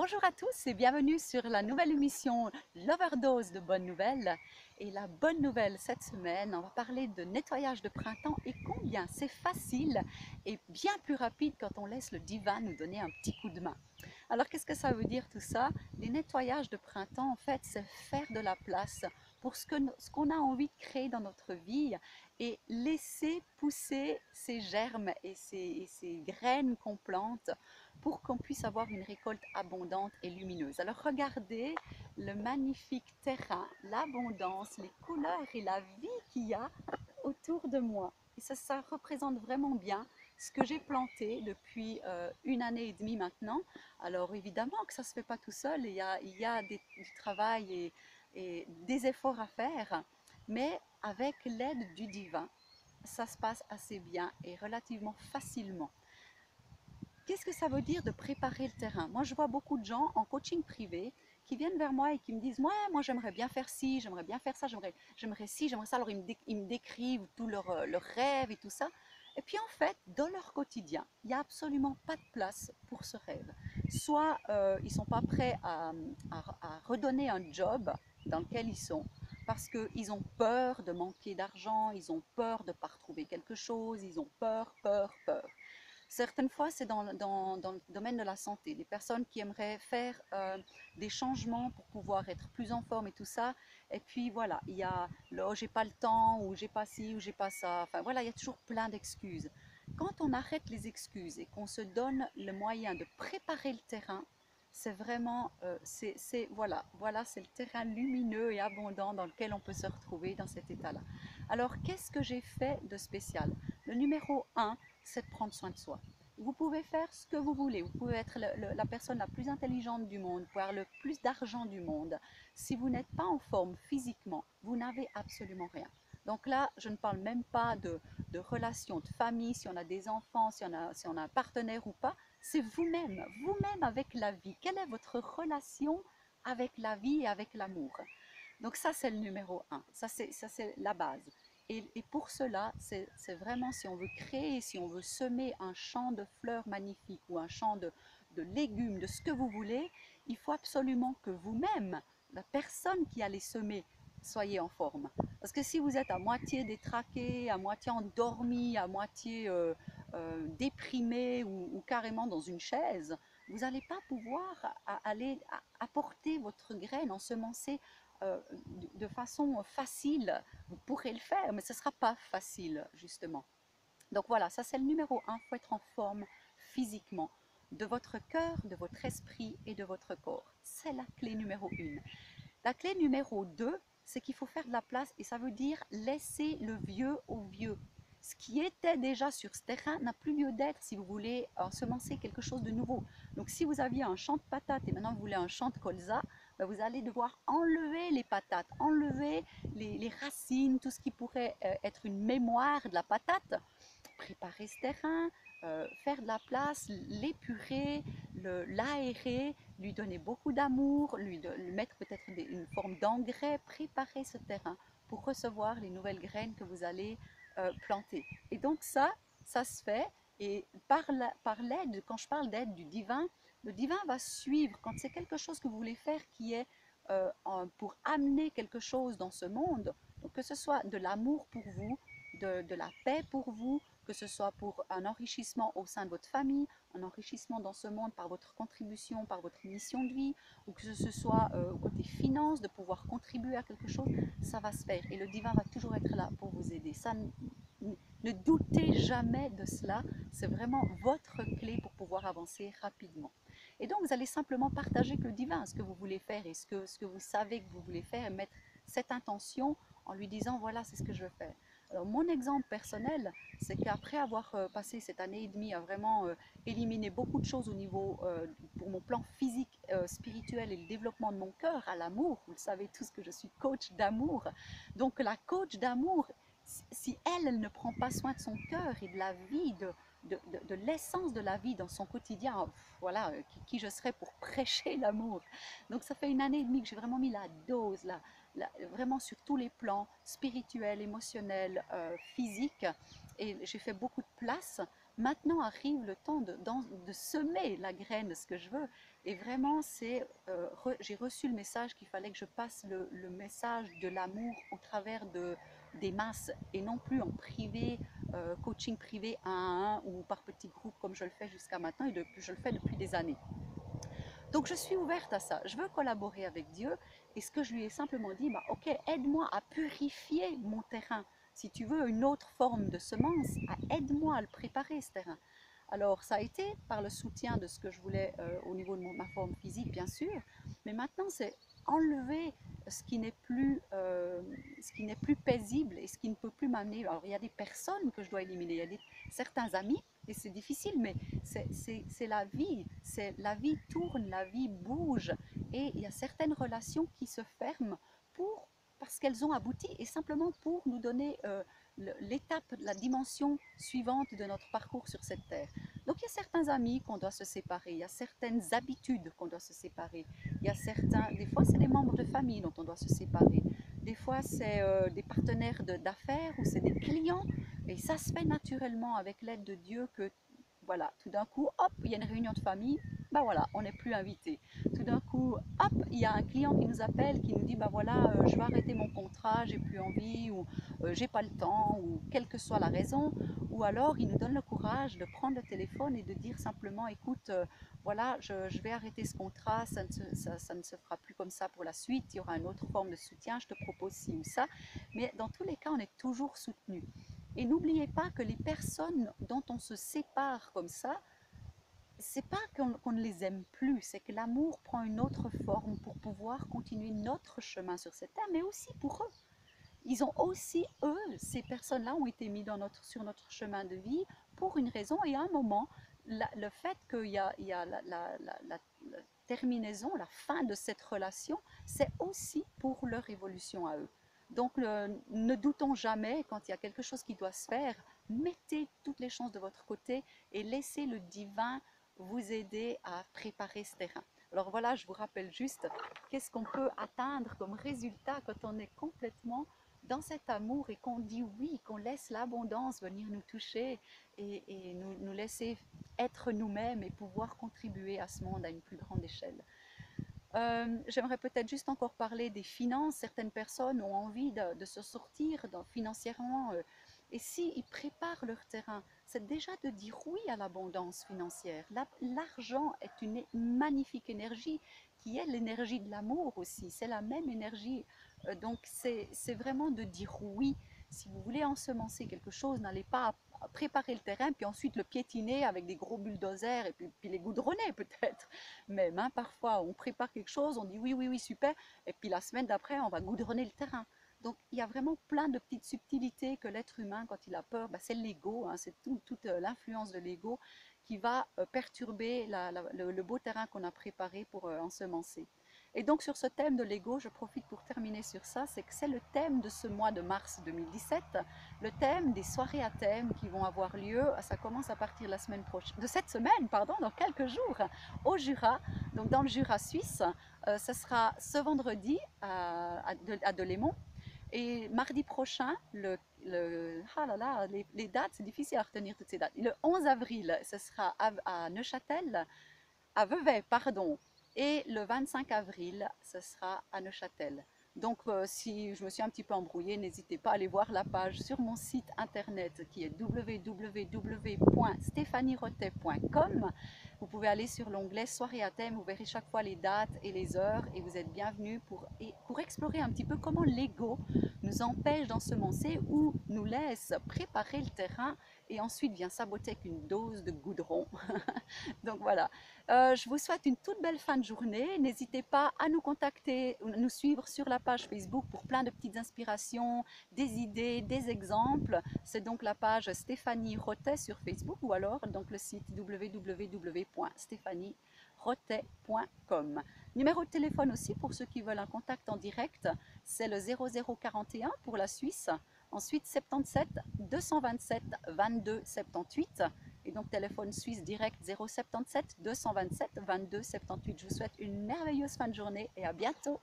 Bonjour à tous et bienvenue sur la nouvelle émission L'Overdose de bonnes nouvelles. Et la bonne nouvelle cette semaine, on va parler de nettoyage de printemps et combien c'est facile et bien plus rapide quand on laisse le divin nous donner un petit coup de main. Alors qu'est-ce que ça veut dire tout ça? Les nettoyages de printemps, en fait, c'est faire de la place pour ce qu'on a envie de créer dans notre vie et laisser pousser ces germes et ces graines qu'on plante pour qu'on puisse avoir une récolte abondante et lumineuse. Alors regardez le magnifique terrain, l'abondance, les couleurs et la vie qu'il y a autour de moi. Et ça représente vraiment bien ce que j'ai planté depuis une année et demie maintenant. Alors évidemment que ça ne se fait pas tout seul, il y a du travail et des efforts à faire, mais avec l'aide du divin, ça se passe assez bien et relativement facilement. Qu'est-ce que ça veut dire de préparer le terrain? Moi, je vois beaucoup de gens en coaching privé qui viennent vers moi et qui me disent ouais, moi j'aimerais bien faire ci, j'aimerais bien faire ça, j'aimerais ci, j'aimerais ça. Alors ils me décrivent tous leurs rêves et tout ça. Et puis en fait, dans leur quotidien, il n'y a absolument pas de place pour ce rêve. Soit ils ne sont pas prêts à redonner un job dans lequel ils sont parce qu'ils ont peur de manquer d'argent, ils ont peur de ne pas retrouver quelque chose, ils ont peur, peur, peur. Certaines fois, c'est dans le domaine de la santé. Des personnes qui aimeraient faire des changements pour pouvoir être plus en forme et tout ça. Et puis voilà, il y a le oh, j'ai pas le temps, ou j'ai pas ci, ou j'ai pas ça. Enfin voilà, il y a toujours plein d'excuses. Quand on arrête les excuses et qu'on se donne le moyen de préparer le terrain, c'est vraiment, voilà, c'est le terrain lumineux et abondant dans lequel on peut se retrouver dans cet état-là. Alors, qu'est-ce que j'ai fait de spécial? Le numéro un, c'est de prendre soin de soi. Vous pouvez faire ce que vous voulez, vous pouvez être la personne la plus intelligente du monde, avoir le plus d'argent du monde. Si vous n'êtes pas en forme physiquement, vous n'avez absolument rien. Donc là, je ne parle même pas de relations, de famille, si on a des enfants, si on a un partenaire ou pas, c'est vous-même, vous-même avec la vie. Quelle est votre relation avec la vie et avec l'amour? Donc ça, c'est le numéro un. Ça, c'est la base. Et pour cela, c'est vraiment si on veut créer, si on veut semer un champ de fleurs magnifiques ou un champ de légumes, de ce que vous voulez, il faut absolument que vous-même, la personne qui allait semer, soyez en forme. Parce que si vous êtes à moitié détraqué, à moitié endormi, à moitié déprimé ou carrément dans une chaise, vous n'allez pas pouvoir aller apporter votre graine, ensemencer de façon facile. Vous pourrez le faire, mais ce ne sera pas facile, justement. Donc voilà, ça c'est le numéro un. Il faut être en forme physiquement, de votre cœur, de votre esprit et de votre corps. C'est la clé numéro une. La clé numéro 2, c'est qu'il faut faire de la place et ça veut dire laisser le vieux au vieux. Ce qui était déjà sur ce terrain n'a plus lieu d'être si vous voulez ensemencer quelque chose de nouveau. Donc si vous aviez un champ de patates et maintenant vous voulez un champ de colza, ben vous allez devoir enlever les patates, enlever les racines, tout ce qui pourrait être une mémoire de la patate, préparer ce terrain, faire de la place, l'épurer, l'aérer, lui donner beaucoup d'amour, lui mettre peut-être une forme d'engrais, préparer ce terrain pour recevoir les nouvelles graines que vous allez planter. Et donc ça se fait. Et par l'aide, quand je parle d'aide du divin, le divin va suivre quand c'est quelque chose que vous voulez faire qui est pour amener quelque chose dans ce monde, donc que ce soit de l'amour pour vous, de la paix pour vous, que ce soit pour un enrichissement au sein de votre famille, un enrichissement dans ce monde par votre contribution, par votre mission de vie, ou que ce soit au côté finance, de pouvoir contribuer à quelque chose, ça va se faire. Et le divin va toujours être là pour vous aider. Ça, ne doutez jamais de cela. C'est vraiment votre clé pour pouvoir avancer rapidement. Et donc, vous allez simplement partager avec le divin ce que vous voulez faire et ce que vous savez que vous voulez faire et mettre cette intention en lui disant voilà, c'est ce que je veux faire. Alors, mon exemple personnel, c'est qu'après avoir passé cette année et demie à vraiment éliminer beaucoup de choses au niveau, pour mon plan physique, spirituel et le développement de mon cœur, à l'amour, vous le savez tous que je suis coach d'amour, donc la coach d'amour, si elle ne prend pas soin de son cœur et de la vie, de l'essence de la vie dans son quotidien, voilà, qui je serais pour prêcher l'amour. Donc ça fait une année et demie que j'ai vraiment mis la dose, vraiment sur tous les plans, spirituels, émotionnels, physiques, et j'ai fait beaucoup de place Maintenant arrive le temps de semer la graine de ce que je veux. Et vraiment, j'ai reçu le message qu'il fallait que je passe le message de l'amour au travers des masses et non plus en privé, coaching privé 1 à 1 ou par petits groupes comme je le fais jusqu'à maintenant et je le fais depuis des années. Donc je suis ouverte à ça, je veux collaborer avec Dieu et ce que je lui ai simplement dit, bah, ok, aide-moi à purifier mon terrain. Si tu veux une autre forme de semence, aide-moi à le préparer ce terrain. Alors ça a été par le soutien de ce que je voulais au niveau de ma forme physique bien sûr, mais maintenant c'est enlever ce qui n'est plus paisible et ce qui ne peut plus m'amener. Alors il y a des personnes que je dois éliminer, il y a certains amis et c'est difficile, mais c'est la vie tourne, la vie bouge et il y a certaines relations qui se ferment parce qu'elles ont abouti et simplement pour nous donner l'étape, la dimension suivante de notre parcours sur cette terre. Donc il y a certains amis qu'on doit se séparer, il y a certaines habitudes qu'on doit se séparer, des fois c'est des membres de famille dont on doit se séparer, des fois c'est des partenaires d'affaires ou c'est des clients et ça se fait naturellement avec l'aide de Dieu que voilà, tout d'un coup, hop, il y a une réunion de famille, ben voilà, on n'est plus invité. Tout d'un coup, hop, il y a un client qui nous appelle, qui nous dit, ben voilà, je vais arrêter mon contrat, j'ai plus envie, ou j'ai pas le temps, ou quelle que soit la raison. Ou alors, il nous donne le courage de prendre le téléphone et de dire simplement, écoute, voilà, je vais arrêter ce contrat, ça ne se fera plus comme ça pour la suite, il y aura une autre forme de soutien, je te propose ci ou ça. Mais dans tous les cas, on est toujours soutenu. Et n'oubliez pas que les personnes dont on se sépare comme ça, c'est pas qu'on ne les aime plus, c'est que l'amour prend une autre forme pour pouvoir continuer notre chemin sur cette terre, mais aussi pour eux. Ils ont aussi, eux, ces personnes-là ont été mis sur notre chemin de vie pour une raison et à un moment, le fait qu'il y a la terminaison, la fin de cette relation, c'est aussi pour leur évolution à eux. Donc ne doutons jamais quand il y a quelque chose qui doit se faire, mettez toutes les chances de votre côté et laissez le divin vous aider à préparer ce terrain. Alors voilà, je vous rappelle juste qu'est-ce qu'on peut atteindre comme résultat quand on est complètement dans cet amour et qu'on dit oui, qu'on laisse l'abondance venir nous toucher et nous laisser être nous-mêmes et pouvoir contribuer à ce monde à une plus grande échelle. J'aimerais peut-être juste encore parler des finances. Certaines personnes ont envie de se sortir financièrement. Et s'ils préparent leur terrain, c'est déjà de dire oui à l'abondance financière. L'argent est une magnifique énergie qui est l'énergie de l'amour aussi. C'est la même énergie. Donc c'est vraiment de dire oui. Si vous voulez ensemencer quelque chose, n'allez pas préparer le terrain, puis ensuite le piétiner avec des gros bulldozers et puis les goudronner peut-être. Même parfois, on prépare quelque chose, on dit oui, oui, oui, super, et puis la semaine d'après, on va goudronner le terrain. Donc il y a vraiment plein de petites subtilités que l'être humain, quand il a peur, c'est l'ego, hein, c'est toute l'influence de l'ego qui va perturber le beau terrain qu'on a préparé pour ensemencer. Et donc sur ce thème de l'ego, je profite pour terminer sur ça, c'est que c'est le thème de ce mois de mars 2017, le thème des soirées à thème qui vont avoir lieu, ça commence à partir de cette semaine, pardon, dans quelques jours, au Jura, donc dans le Jura suisse. Ce sera ce vendredi à Delémont. Et mardi prochain, ah là là, les dates, c'est difficile à retenir toutes ces dates. Le 11 avril, ce sera à Neuchâtel, à Vevey, pardon. Et le 25 avril, ce sera à Neuchâtel. Donc, si je me suis un petit peu embrouillée, n'hésitez pas à aller voir la page sur mon site internet qui est www.stéphanierotet.com. Vous pouvez aller sur l'onglet Soirée à thème, vous verrez chaque fois les dates et les heures et vous êtes bienvenus pour explorer un petit peu comment l'ego nous empêche d'ensemencer ou nous laisse préparer le terrain et ensuite vient saboter avec une dose de goudron. Donc voilà, je vous souhaite une toute belle fin de journée. N'hésitez pas à nous contacter, nous suivre sur la page Facebook pour plein de petites inspirations, des idées, des exemples. C'est donc la page Stéphanie Rotet sur Facebook ou alors donc le site www.stéphanierotet.com. Numéro de téléphone aussi pour ceux qui veulent un contact en direct, c'est le 0041 pour la Suisse. Ensuite 77 227 22 78. Et donc téléphone suisse direct 077 227 22 78. Je vous souhaite une merveilleuse fin de journée et à bientôt.